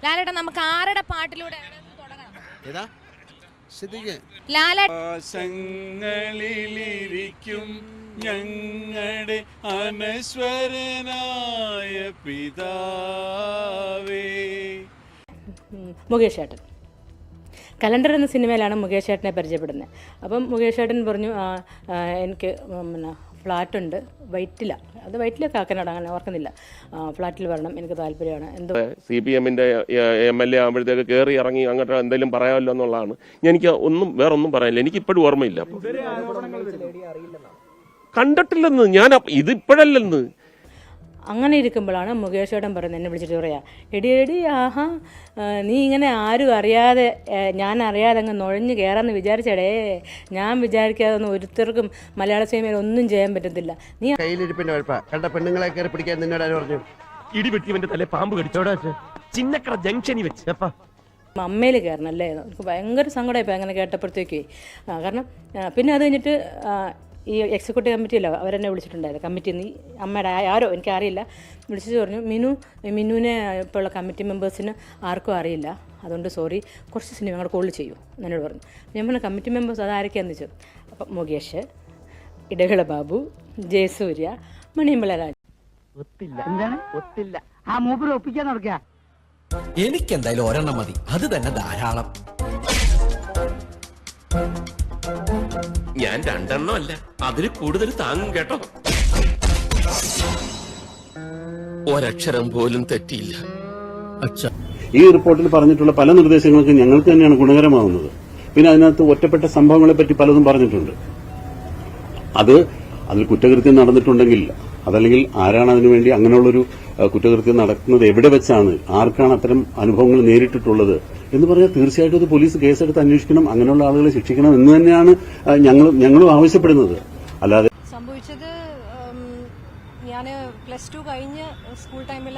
ലാലേട്ടാ നമുക്ക് ആരുടെ പാട്ടിലൂടെ ഏതാ ആകാശങ്ങളിലിരിക്കും ഞങ്ങളുടെ അനശ്വരനായ പിതാവേ. മുകേഷ് ഏട്ടൻ കലണ്ടർ എന്ന സിനിമയിലാണ് മുകേഷ് ഏട്ടനെ പരിചയപ്പെടുന്നത്. അപ്പം മുകേഷ് ഏട്ടൻ പറഞ്ഞു എനിക്ക് പിന്നെ ഫ്ലാറ്റുണ്ട് വൈറ്റിലാണ്, അത് വൈറ്റിലെ കാക്കനാട്, അങ്ങനെ ഓർക്കുന്നില്ല, ഫ്ലാറ്റിൽ വരണം, എനിക്ക് താല്പര്യമാണ്. എന്തോ CPM-ന്റെ MLA ആകുമ്പോഴത്തേക്ക് കയറി ഇറങ്ങി അങ്ങോട്ട് എന്തെങ്കിലും പറയാമല്ലോ എന്നുള്ളതാണ്. എനിക്ക് വേറൊന്നും പറയാനില്ല, എനിക്കിപ്പോഴും ഓർമ്മയില്ല. കണ്ടിട്ടില്ലെന്ന് ഞാൻ ഇതിപ്പോഴല്ലെന്ന്. അങ്ങനെ ഇരിക്കുമ്പോഴാണ് മുകേഷ് ഏട്ടൻ പറയുന്നത്, എന്നെ വിളിച്ചിട്ട് പറയാ, എടി ആഹാ നീ ഇങ്ങനെ ആരും അറിയാതെ ഞാൻ അറിയാതെ അങ്ങ് നുഴഞ്ഞു കയറാമെന്ന് വിചാരിച്ചടേ, ഞാൻ വിചാരിക്കാതെ ഒന്നും ഒരുത്തർക്കും മലയാള സിനിമയിൽ ഒന്നും ചെയ്യാൻ പറ്റത്തില്ല. നീ കയ്യിലിരിപ്പിന്റെ കുഴപ്പ കണ്ട പെണ്ണുങ്ങളെ കയറി പിടിക്കാൻ നിന്നോട് ആര് പറഞ്ഞു? ഇടിവെട്ടിവന്റെ തലേ പാമ്പ് കടിച്ചോടാ ചിന്നക്കട ജംഗ്ഷനിൽ വെച്ച്. അമ്മയിൽ കയറണം അല്ലേ, എനിക്ക് ഭയങ്കര സങ്കടമായിപ്പോൾ അങ്ങനെ കേട്ടപ്പോഴത്തേക്കേ. കാരണം പിന്നെ അത് കഴിഞ്ഞിട്ട് ഈ എക്സിക്യൂട്ടീവ് കമ്മിറ്റിയല്ലോ അവരെന്നെ വിളിച്ചിട്ടുണ്ടായിരുന്നു, കമ്മിറ്റിയിൽ നിന്ന് അമ്മയുടെ ആരോ എനിക്കറിയില്ല വിളിച്ചിട്ട് പറഞ്ഞു, മിനുവിനെ ഇപ്പോൾ ഉള്ള കമ്മിറ്റി മെമ്പേഴ്സിന് ആർക്കും അറിയില്ല, അതുകൊണ്ട് സോറി, കുറച്ച് സിനിമ ഞങ്ങളുടെ കോളിൽ ചെയ്യൂ എന്നോട് പറഞ്ഞു. ഞാൻ പറഞ്ഞു കമ്മിറ്റി മെമ്പേഴ്സ് അതാരൊക്കെയാണെന്ന് ചോദിച്ചു. അപ്പം മുകേഷ്, ഇടവേള ബാബു, ജയസൂര്യ, മണിയമ്പള രാജ്. എനിക്കെന്തായാലും ഒരെണ്ണം മതി, അത് തന്നെ ധാരാളം. ഞാൻ 2 എണ്ണം അല്ല, അതിൽ കൂടുതൽ താങ്ങും കേട്ടോ. ഒരക്ഷരം പോലും തെറ്റിയില്ല. ഈ റിപ്പോർട്ടിൽ പറഞ്ഞിട്ടുള്ള പല നിർദ്ദേശങ്ങൾക്കും ഞങ്ങൾക്ക് തന്നെയാണ് ഗുണകരമാവുന്നത്. പിന്നെ അതിനകത്ത് ഒറ്റപ്പെട്ട സംഭവങ്ങളെ പറ്റി പലതും പറഞ്ഞിട്ടുണ്ട്. അതിൽ കുറ്റകൃത്യം നടന്നിട്ടുണ്ടെങ്കിൽ അതല്ലെങ്കിൽ ആരാണ് അതിനുവേണ്ടി അങ്ങനെയുള്ളൊരു കുറ്റകൃത്യം നടക്കുന്നത്, എവിടെ വെച്ചാണ്, ആർക്കാണ് അത്തരം അനുഭവങ്ങൾ നേരിട്ടിട്ടുള്ളത് എന്ന് പറഞ്ഞാൽ തീർച്ചയായിട്ടും അത് പോലീസ് കേസെടുത്ത് അന്വേഷിക്കണം, അങ്ങനെയുള്ള ആളുകളെ ശിക്ഷിക്കണം എന്ന് തന്നെയാണ് ഞങ്ങളും ആവശ്യപ്പെടുന്നത്. അല്ലാതെ സംഭവിച്ചത്, ഞാൻ +2 കഴിഞ്ഞ് സ്കൂൾ ടൈമിൽ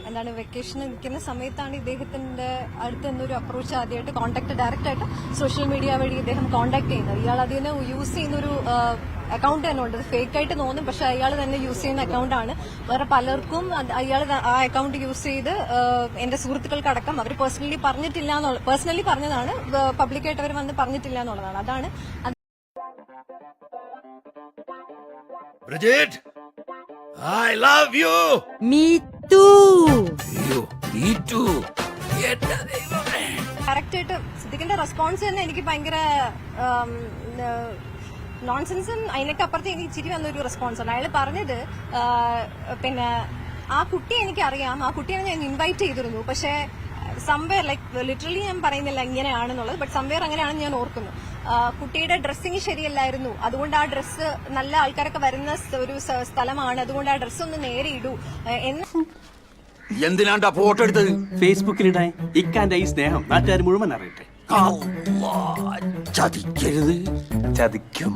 എന്താണ് വെക്കേഷന് നിൽക്കുന്ന സമയത്താണ് ഇദ്ദേഹത്തിന്റെ അടുത്ത് നിന്നൊരു അപ്രോച്ച് ആദ്യമായിട്ട് ഡയറക്റ്റ് ആയിട്ട് സോഷ്യൽ മീഡിയ വഴി ഇദ്ദേഹം കോൺടാക്ട് ചെയ്യുന്നത്. ഇയാൾ അതിന് യൂസ് ചെയ്യുന്നൊരു അക്കൗണ്ട് തന്നെ ഉണ്ട്, ഫേക്ക് ആയിട്ട് തോന്നും, പക്ഷെ അയാൾ തന്നെ യൂസ് ചെയ്യുന്ന അക്കൗണ്ടാണ്. വേറെ പലർക്കും അയാൾ ആ അക്കൗണ്ട് യൂസ് ചെയ്ത് എന്റെ സുഹൃത്തുക്കൾക്കടക്കം അവർ പേഴ്സണലി പറഞ്ഞതാണ്, പബ്ലിക്കായിട്ട് അവർ വന്ന് പറഞ്ഞിട്ടില്ല എന്നുള്ളതാണ്. അതാണ് I love you. Me too. Me too. Correct ആയിട്ട് സിദ്ദിഖിന്റെ റെസ്പോൺസ് തന്നെ എനിക്ക് ഭയങ്കര നോൺസെൻസും അതിനൊക്കെ അപ്പുറത്ത് എനിക്ക് ഇച്ചിരി വന്നൊരു റെസ്പോൺസാണ്. അയാൾ പറഞ്ഞത് പിന്നെ ആ കുട്ടിയെ എനിക്കറിയാം, ആ കുട്ടിയെ ഞാൻ ഇൻവൈറ്റ് ചെയ്തിരുന്നു, പക്ഷേ സംവെയർ ലിറ്ററലി ഞാൻ പറയുന്നില്ല ഇങ്ങനെയാണെന്നുള്ളത്, ബട്ട് സംവെയർ അങ്ങനെയാണെന്ന് ഞാൻ ഓർക്കുന്നു. കുട്ടിയുടെ ഡ്രസ്സിങ് ശരിയല്ലായിരുന്നു, അതുകൊണ്ട് ആ ഡ്രസ്സ് നല്ല ആൾക്കാരൊക്കെ വരുന്ന ഒരു സ്ഥലമാണ്, അതുകൊണ്ട് ആ ഡ്രസ്സ് ഒന്ന് നേരെ ഇടൂ എന്ന്. എന്തിനാണ്ടാ ഫോട്ടോ എടുത്തത്? ഫേസ്ബുക്കിലിടാൻ. ഇക്കാന്റെ ഈ സ്നേഹം നാട്ടുകാർ മുഴുവൻ അറിയട്ടെ. ചതിക്കരുത്. ചതിക്കും.